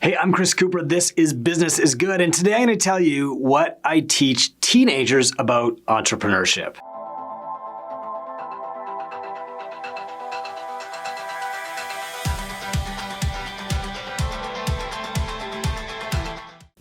Hey, I'm Chris Cooper. This is Business is Good, and today I'm going to tell you what I teach teenagers about entrepreneurship.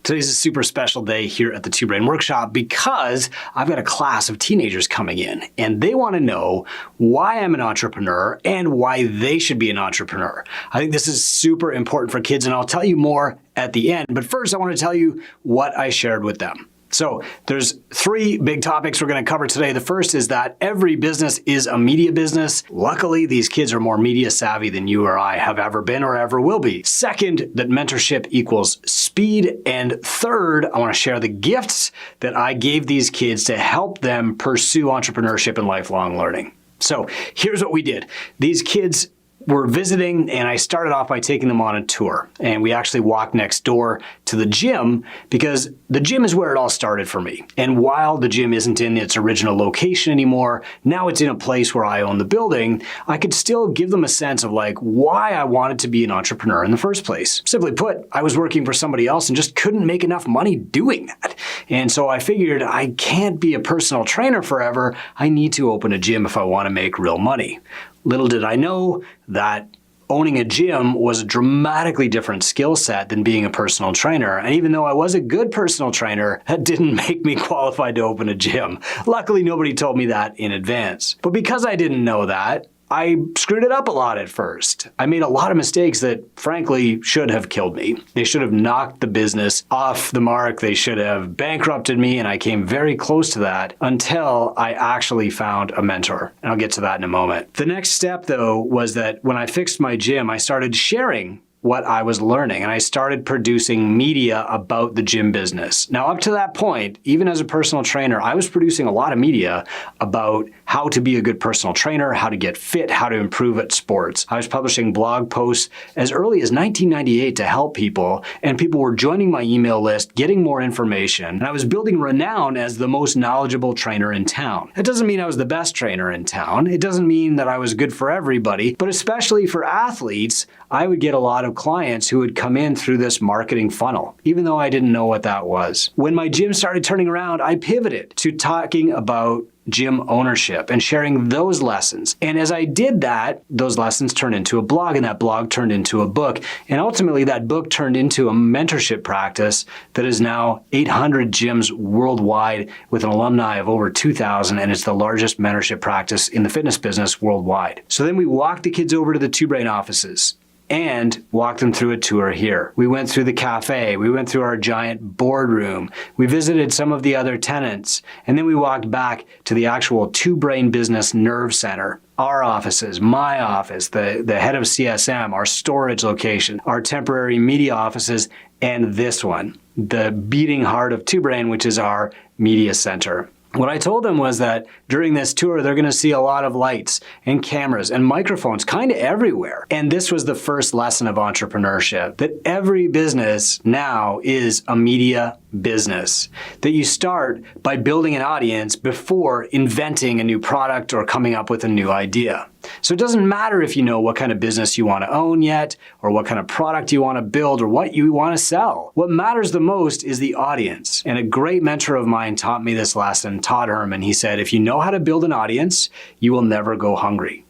Today's a super special day here at the Two Brain Workshop because I've got a class of teenagers coming in and they want to know why I'm an entrepreneur and why they should be an entrepreneur. I think this is super important for kids and I'll tell you more at the end. But first, I want to tell you what I shared with them. So there's three big topics we're going to cover today. The first is that every business is a media business. Luckily, these kids are more media savvy than you or I have ever been or ever will be. Second, that mentorship equals speed. And third, I want to share the gifts that I gave these kids to help them pursue entrepreneurship and lifelong learning. So here's what we did. These kids were visiting and I started off by taking them on a tour. And we actually walked next door to the gym because the gym is where it all started for me. And while the gym isn't in its original location anymore, now it's in a place where I own the building, I could still give them a sense of like why I wanted to be an entrepreneur in the first place. Simply put, I was working for somebody else and just couldn't make enough money doing that. And so I figured I can't be a personal trainer forever. I need to open a gym if I want to make real money. Little did I know that owning a gym was a dramatically different skill set than being a personal trainer. And even though I was a good personal trainer, that didn't make me qualified to open a gym. Luckily, nobody told me that in advance. But because I didn't know that, I screwed it up a lot at first. I made a lot of mistakes that frankly should have killed me. They should have knocked the business off the mark. They should have bankrupted me, and I came very close to that until I actually found a mentor. And I'll get to that in a moment. The next step though was that when I fixed my gym, I started sharing what I was learning, and I started producing media about the gym business. Now, up to that point, even as a personal trainer, I was producing a lot of media about how to be a good personal trainer, how to get fit, how to improve at sports. I was publishing blog posts as early as 1998 to help people, and people were joining my email list, getting more information, and I was building renown as the most knowledgeable trainer in town. That doesn't mean I was the best trainer in town. It doesn't mean that I was good for everybody, but especially for athletes, I would get a lot of clients who would come in through this marketing funnel, even though I didn't know what that was. When my gym started turning around, I pivoted to talking about gym ownership and sharing those lessons. And as I did that, those lessons turned into a blog, and that blog turned into a book. And ultimately, that book turned into a mentorship practice that is now 800 gyms worldwide with an alumni of over 2,000, and it's the largest mentorship practice in the fitness business worldwide. So then we walked the kids over to the Two Brain offices and walked them through a tour here. We went through the cafe, we went through our giant boardroom, we visited some of the other tenants, and then we walked back to the actual Two Brain Business Nerve Center. Our offices, my office, the head of CSM, our storage location, our temporary media offices, and this one, the beating heart of Two Brain, which is our media center. What I told them was that during this tour, they're going to see a lot of lights and cameras and microphones kind of everywhere. And this was the first lesson of entrepreneurship, that every business now is a media business, that you start by building an audience before inventing a new product or coming up with a new idea. So it doesn't matter if you know what kind of business you want to own yet, or what kind of product you want to build, or what you want to sell. What matters the most is the audience. And a great mentor of mine taught me this lesson, Todd Herman. He said, if you know how to build an audience, you will never go hungry.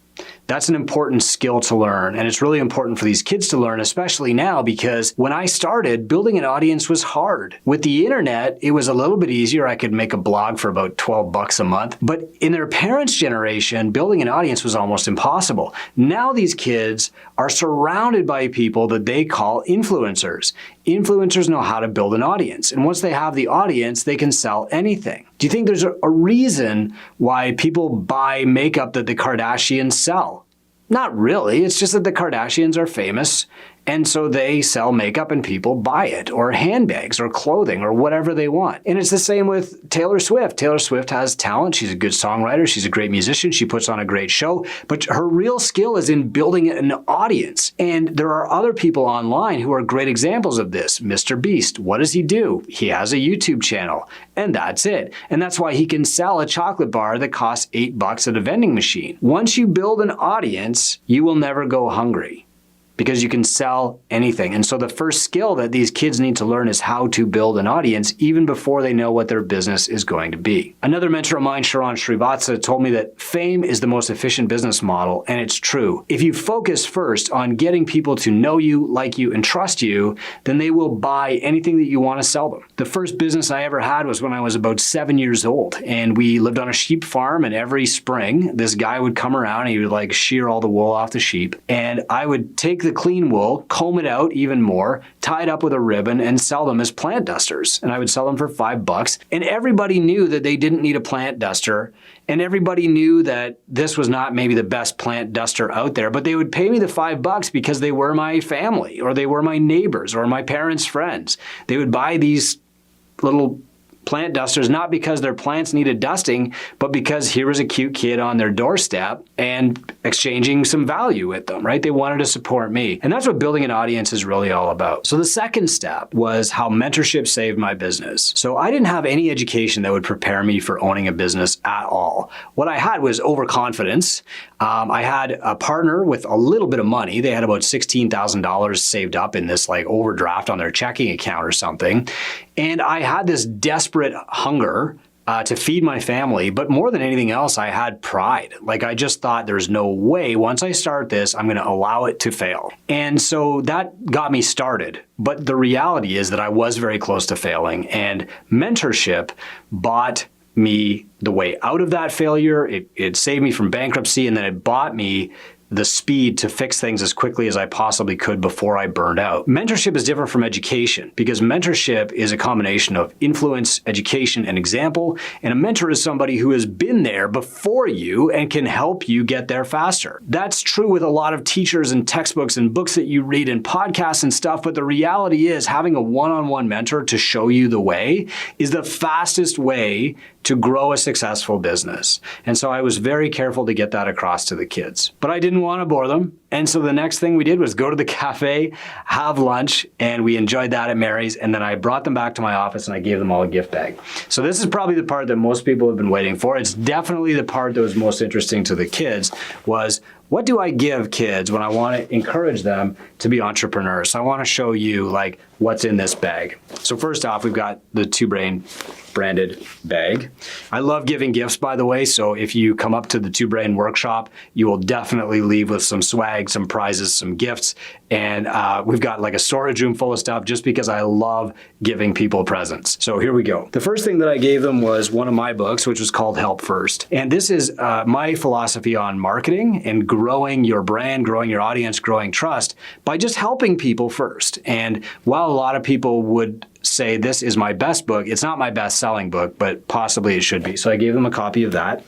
That's an important skill to learn, and it's really important for these kids to learn, especially now, because when I started, building an audience was hard. With the internet, it was a little bit easier. I could make a blog for about $12 a month, but in their parents' generation, building an audience was almost impossible. Now these kids are surrounded by people that they call influencers. Influencers know how to build an audience, and once they have the audience, they can sell anything. Do you think there's a reason why people buy makeup that the Kardashians sell? Not really. It's just that the Kardashians are famous, and so they sell makeup and people buy it, or handbags, or clothing, or whatever they want. And it's the same with Taylor Swift. Taylor Swift has talent. She's a good songwriter. She's a great musician. She puts on a great show. But her real skill is in building an audience. And there are other people online who are great examples of this. Mr. Beast, what does he do? He has a YouTube channel, and that's it. And that's why he can sell a chocolate bar that costs $8 at a vending machine. Once you build an audience, you will never go hungry. because you can sell anything. And so the first skill that these kids need to learn is how to build an audience even before they know what their business is going to be. Another mentor of mine, Sharon Srivatsa, told me that fame is the most efficient business model, and it's true. If you focus first on getting people to know you, like you, and trust you, then they will buy anything that you want to sell them. The first business I ever had was when I was about 7 years old, and we lived on a sheep farm, and every spring, this guy would come around and he would like shear all the wool off the sheep, and I would take the clean wool, comb it out even more, tie it up with a ribbon, and sell them as plant dusters. And I would sell them for $5. And everybody knew that they didn't need a plant duster. And everybody knew that this was not maybe the best plant duster out there, but they would pay me the $5 because they were my family, or they were my neighbors, or my parents' friends. They would buy these little plant dusters, not because their plants needed dusting, but because here was a cute kid on their doorstep and exchanging some value with them, right? They wanted to support me. And that's what building an audience is really all about. So the second step was how mentorship saved my business. So I didn't have any education that would prepare me for owning a business at all. What I had was overconfidence. I had a partner with a little bit of money. They had about $16,000 saved up in this like overdraft on their checking account or something. And I had this desperate hunger to feed my family, but more than anything else, I had pride. Like I just thought there's no way once I start this, I'm gonna allow it to fail. And so that got me started. But the reality is that I was very close to failing, and mentorship bought me the way out of that failure. It saved me from bankruptcy, and then it bought me the speed to fix things as quickly as I possibly could before I burned out. Mentorship is different from education because mentorship is a combination of influence, education, and example. And a mentor is somebody who has been there before you and can help you get there faster. That's true with a lot of teachers and textbooks and books that you read and podcasts and stuff. But the reality is having a one-on-one mentor to show you the way is the fastest way to grow a successful business. And so I was very careful to get that across to the kids. But I didn't want to bore them. And so the next thing we did was go to the cafe, have lunch, and we enjoyed that at Mary's. And then I brought them back to my office and I gave them all a gift bag. So this is probably the part that most people have been waiting for. It's definitely the part that was most interesting to the kids was, what do I give kids when I want to encourage them to be entrepreneurs? So I want to show you like what's in this bag. So first off, we've got the Two Brain branded bag. I love giving gifts, by the way. So if you come up to the Two Brain workshop, you will definitely leave with some swag, some prizes, some gifts. And we've got like a storage room full of stuff just because I love giving people presents. So here we go. The first thing that I gave them was one of my books, which was called Help First. And this is my philosophy on marketing and growing your brand, growing your audience, growing trust by just helping people first. And while a lot of people would say this is my best book, it's not my best selling book, but possibly it should be. So I gave them a copy of that.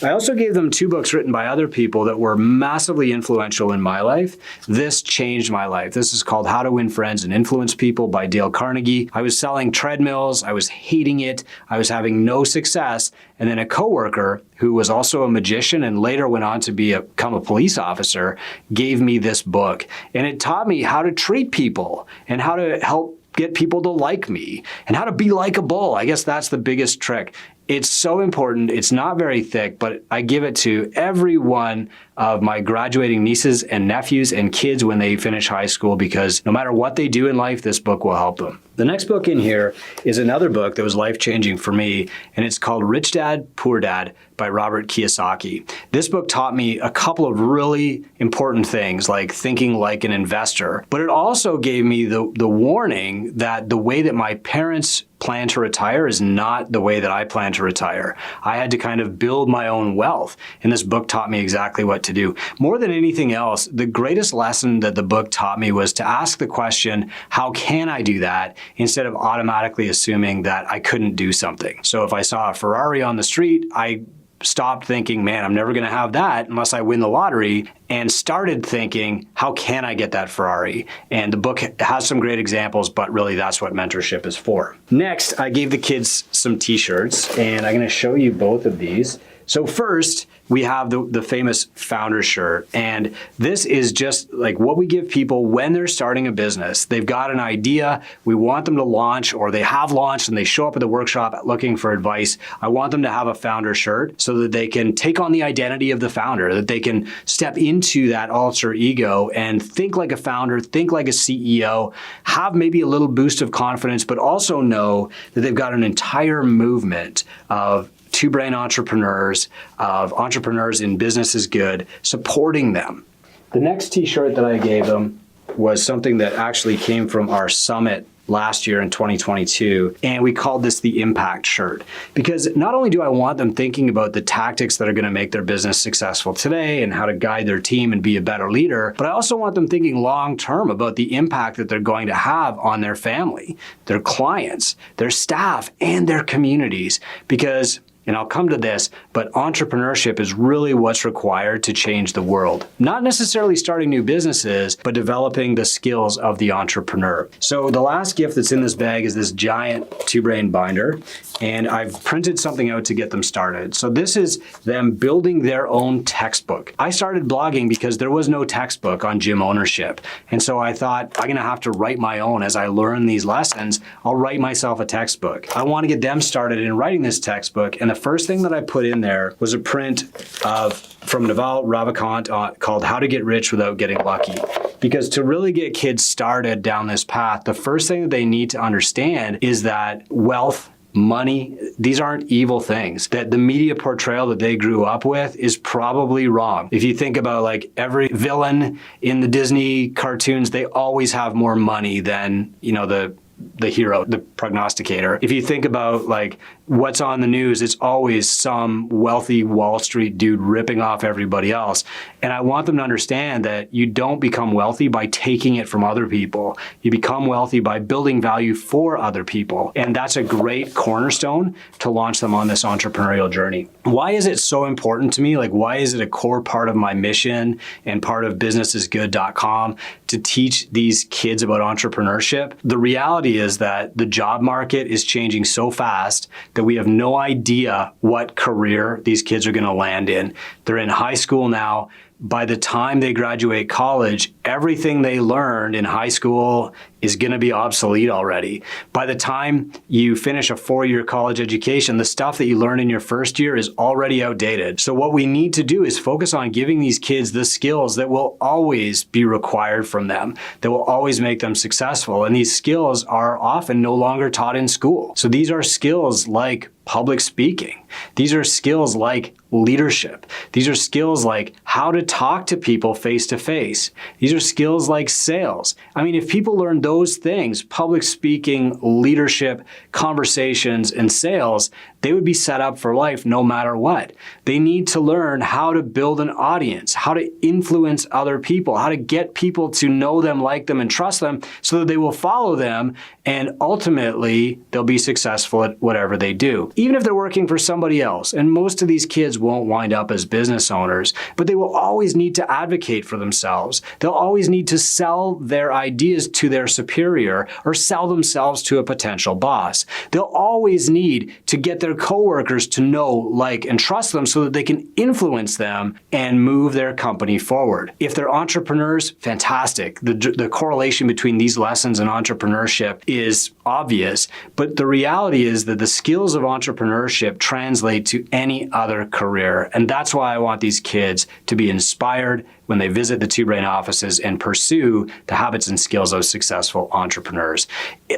I also gave them two books written by other people that were massively influential in my life. This changed my life. This is called How to Win Friends and Influence People by Dale Carnegie. I was selling treadmills. I was hating it. I was having no success. And then a coworker who was also a magician and later went on to become a police officer gave me this book. And it taught me how to treat people and how to help get people to like me and how to be likable. I guess that's the biggest trick. It's so important. It's not very thick, but I give it to every one of my graduating nieces and nephews and kids when they finish high school, because no matter what they do in life, this book will help them. The next book in here is another book that was life-changing for me, and it's called Rich Dad, Poor Dad by Robert Kiyosaki. This book taught me a couple of really important things, like thinking like an investor, but it also gave me the warning that the way that my parents plan to retire is not the way that I plan to retire. I had to kind of build my own wealth, and this book taught me exactly what to do. More than anything else, the greatest lesson that the book taught me was to ask the question, how can I do that, instead of automatically assuming that I couldn't do something. So if I saw a Ferrari on the street, I stopped thinking, man, I'm never going to have that unless I win the lottery, and started thinking, how can I get that Ferrari? And the book has some great examples, but really that's what mentorship is for. Next, I gave the kids some t-shirts, and I'm going to show you both of these. So first, we have the famous founder shirt. And this is just like what we give people when they're starting a business. They've got an idea, we want them to launch, or they have launched and they show up at the workshop looking for advice. I want them to have a founder shirt so that they can take on the identity of the founder, that they can step into that alter ego and think like a founder, think like a CEO, have maybe a little boost of confidence, but also know that they've got an entire movement of two-brain entrepreneurs, of entrepreneurs in business is good, supporting them. The next t-shirt that I gave them was something that actually came from our summit last year in 2022, and we called this the impact shirt. Because not only do I want them thinking about the tactics that are going to make their business successful today and how to guide their team and be a better leader, but I also want them thinking long-term about the impact that they're going to have on their family, their clients, their staff, and their communities. Because, and I'll come to this, but entrepreneurship is really what's required to change the world. Not necessarily starting new businesses, but developing the skills of the entrepreneur. So the last gift that's in this bag is this giant two-brain binder, and I've printed something out to get them started. So this is them building their own textbook. I started blogging because there was no textbook on gym ownership. And so I thought, I'm gonna have to write my own as I learn these lessons. I'll write myself a textbook. I wanna get them started in writing this textbook, and the first thing that I put in there was a print from Naval Ravikant called How to Get Rich Without Getting Lucky. Because to really get kids started down this path, the first thing that they need to understand is that wealth, money, these aren't evil things. That the media portrayal that they grew up with is probably wrong. If you think about like every villain in the Disney cartoons, they always have more money than, you know, the hero, the prognosticator. If you think about like what's on the news, it's always some wealthy Wall Street dude ripping off everybody else. And I want them to understand that you don't become wealthy by taking it from other people. You become wealthy by building value for other people. And that's a great cornerstone to launch them on this entrepreneurial journey. Why is it so important to me? Like, why is it a core part of my mission and part of businessisgood.com to teach these kids about entrepreneurship? The reality is that the job market is changing so fast that we have no idea what career these kids are going to land in. They're in high school now. By the time they graduate college, everything they learned in high school is going to be obsolete already. By the time you finish a 4-year college education, the stuff that you learned in your first year is already outdated. So what we need to do is focus on giving these kids the skills that will always be required from them, that will always make them successful. And these skills are often no longer taught in school. So these are skills like public speaking. These are skills like leadership. These are skills like how to talk to people face to face. These are skills like sales. I mean, if people learn those things, public speaking, leadership, conversations, and sales, they would be set up for life no matter what. They need to learn how to build an audience, how to influence other people, how to get people to know them, like them, and trust them so that they will follow them, and ultimately they'll be successful at whatever they do. Even if they're working for somebody else, and most of these kids won't wind up as business owners, but they will always need to advocate for themselves. They'll always need to sell their ideas to their superior or sell themselves to a potential boss. They'll always need to get their coworkers to know, like, and trust them so that they can influence them and move their company forward. If they're entrepreneurs, fantastic. The correlation between these lessons and entrepreneurship is obvious, but the reality is that the skills of entrepreneurship translate to any other career. And that's why I want these kids to be inspired when they visit the Two Brain offices and pursue the habits and skills of successful entrepreneurs.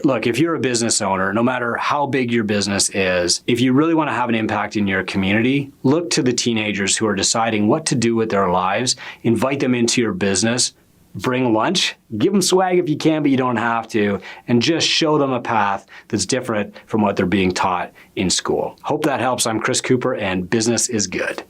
Look, if you're a business owner, no matter how big your business is, if you really want to have an impact in your community, look to the teenagers who are deciding what to do with their lives, invite them into your business, bring lunch, give them swag if you can, but you don't have to, and just show them a path that's different from what they're being taught in school. Hope that helps. I'm Chris Cooper, and business is good.